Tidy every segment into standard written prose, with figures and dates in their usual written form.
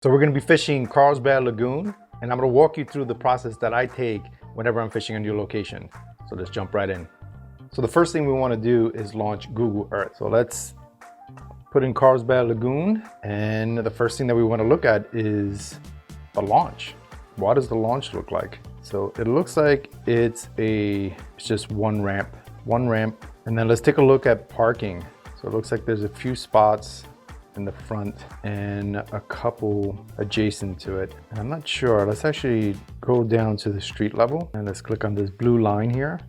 So we're going to be fishing Carlsbad Lagoon, and I'm going to walk you through the process that I take whenever I'm fishing a new location. So let's jump right in. So the first thing we want to do is launch Google Earth. So let's put in Carlsbad Lagoon, and the first thing that we want to look at is the launch. What does the launch look like? So it looks like it's just one ramp, and then let's take a look at parking. So it looks like there's a few spots in the front and a couple adjacent to it. And I'm not sure. Let's actually go down to the street level and let's click on this blue line here,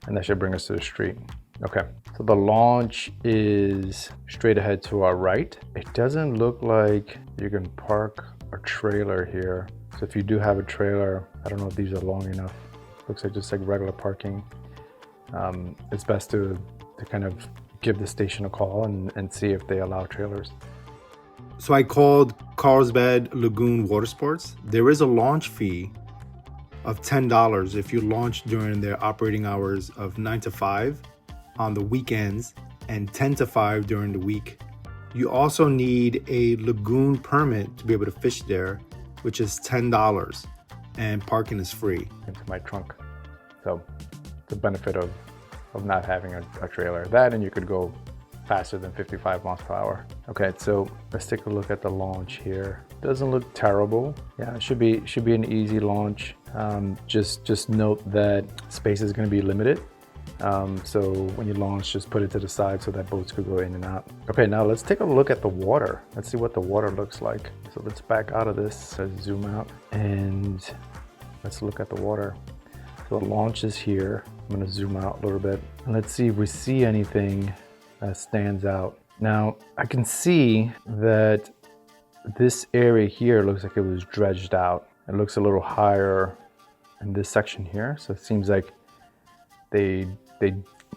and that should bring us to the street. Okay, so the launch is straight ahead to our right. It doesn't look like you can park a trailer here. So if you do have a trailer, I don't know if these are long enough. Looks like just like regular parking. It's best to kind of give the station a call and see if they allow trailers. So I called Carlsbad Lagoon Water Sports. There is a launch fee of $10 if you launch during their operating hours of 9 to 5 on the weekends and 10 to 5 during the week. You also need a lagoon permit to be able to fish there, which is $10, and parking is free. Into my trunk. So the benefit of not having a trailer. That, and you could go faster than 55 miles per hour. Okay, so let's take a look at the launch here. Doesn't look terrible. Yeah, it should be an easy launch. Just note that space is going to be limited. So when you launch, just put it to the side so that boats could go in and out. Okay, now let's take a look at the water. Let's see what the water looks like. So let's back out of this, let's zoom out, and let's look at the water. So the launch is here. I'm going to zoom out a little bit, and let's see if we see anything that stands out. Now I can see that this area here looks like it was dredged out. It looks a little higher in this section here. So it seems like they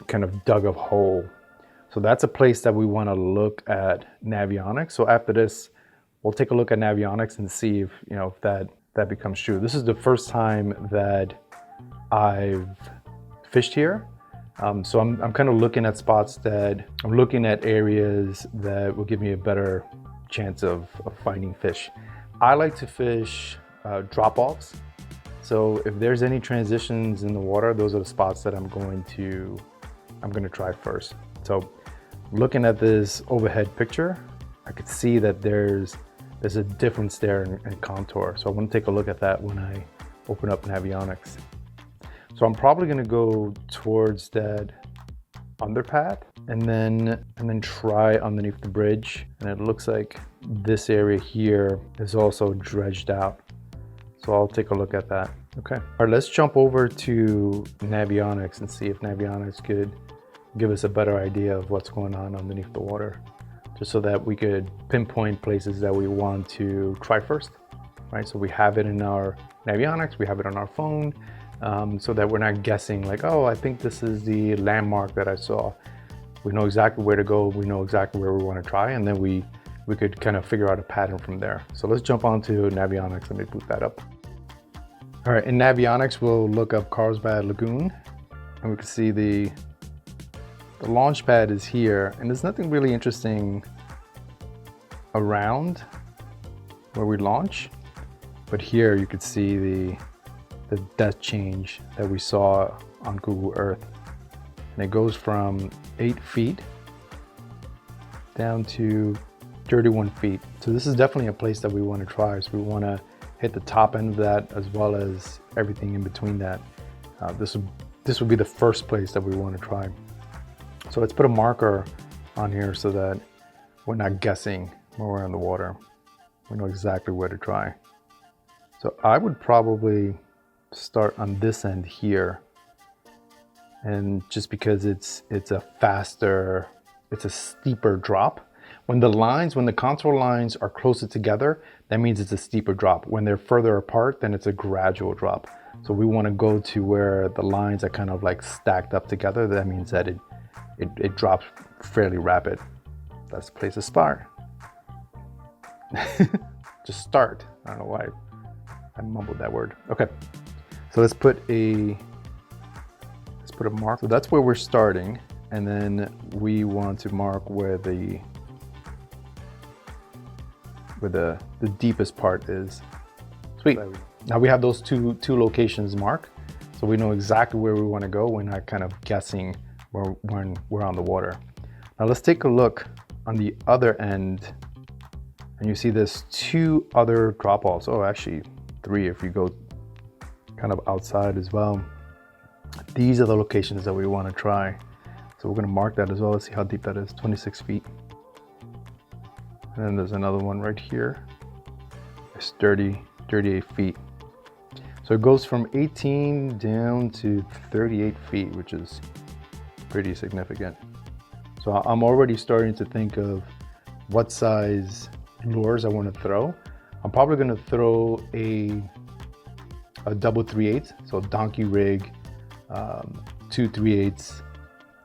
kind of dug a hole. So that's a place that we want to look at Navionics. So after this, we'll take a look at Navionics and see if, if that becomes true. This is the first time that I've fished here. So I'm kind of looking at spots I'm looking at areas that will give me a better chance of finding fish. I like to fish drop-offs. So if there's any transitions in the water, those are the spots that I'm going to try first. So looking at this overhead picture, I could see that there's a difference there in contour. So I want to take a look at that when I open up Navionics. So I'm probably going to go towards that underpath and then try underneath the bridge. And it looks like this area here is also dredged out. So I'll take a look at that. Okay. All right, let's jump over to Navionics and see if Navionics could give us a better idea of what's going on underneath the water, just so that we could pinpoint places that we want to try first, right? So we have it in our Navionics, we have it on our phone, so that we're not guessing like, oh, I think this is the landmark that I saw. We know exactly where to go, we know exactly where we want to try, and then we could kind of figure out a pattern from there. So let's jump onto Navionics. Let me boot that up. All right, in Navionics, we'll look up Carlsbad Lagoon, and we can see the launch pad is here, and there's nothing really interesting around where we launch, but here you could see the depth change that we saw on Google Earth, and it goes from 8 feet down to 31 feet. So this is definitely a place that we want to try. So we want to hit the top end of that as well as everything in between that. This would be the first place that we want to try. So let's put a marker on here so that we're not guessing when we're in the water. We know exactly where to try. So I would probably start on this end here, and just because it's a steeper drop. When the contour lines are closer together, that means it's a steeper drop. When they're further apart, then it's a gradual drop. So we want to go to where the lines are kind of like stacked up together. That means that it drops fairly rapid. That's the place to start. Just start. I don't know why I mumbled that word. Okay, so let's put a mark. So that's where we're starting, and then we want to mark where the where the deepest part is. Sweet. Now we have those two locations marked, so we know exactly where we want to go. We're not kind of guessing when we're on the water. Now let's take a look on the other end, and you see there's 2 other drop-offs. Oh, actually 3 if you go kind of outside as well. These are the locations that we want to try. So we're going to mark that as well. Let's see how deep that is. 26 feet. And then there's another one right here. It's 38 feet. So it goes from 18 down to 38 feet, which is pretty significant. So I'm already starting to think of what size lures I want to throw. I'm probably going to throw a double 3/8, so donkey rig, 2 3/8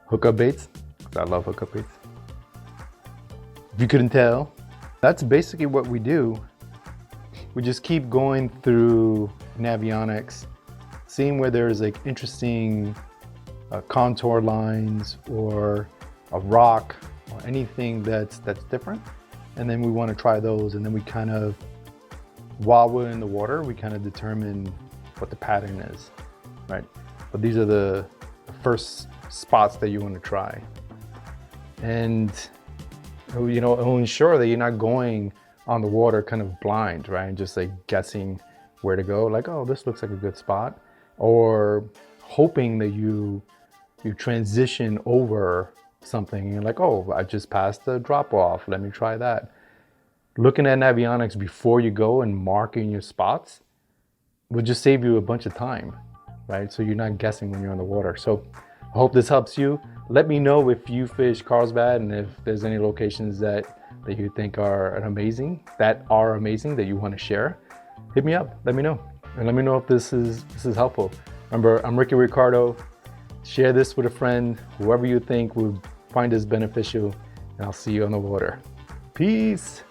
hookup baits. I love hookup baits. If you couldn't tell, that's basically what we do. We just keep going through Navionics, seeing where there's like interesting contour lines or a rock or anything that's different, and then we want to try those, and then we kind of, while we're in the water, we kind of determine what the pattern is, right? But these are the first spots that you want to try, and you know, it'll ensure that you're not going on the water kind of blind, right? And just like guessing where to go, like, oh, this looks like a good spot, or hoping that you transition over something and you're like, oh, I just passed the drop off, let me try that. Looking at Navionics before you go and marking your spots will just save you a bunch of time, right? So you're not guessing when you're on the water. So I hope this helps you. Let me know if you fish Carlsbad and if there's any locations that you think are amazing, that you want to share. Hit me up, let me know. And let me know if this is helpful. Remember, I'm Ricky Ricardo. Share this with a friend, whoever you think would find this beneficial, and I'll see you on the water. Peace.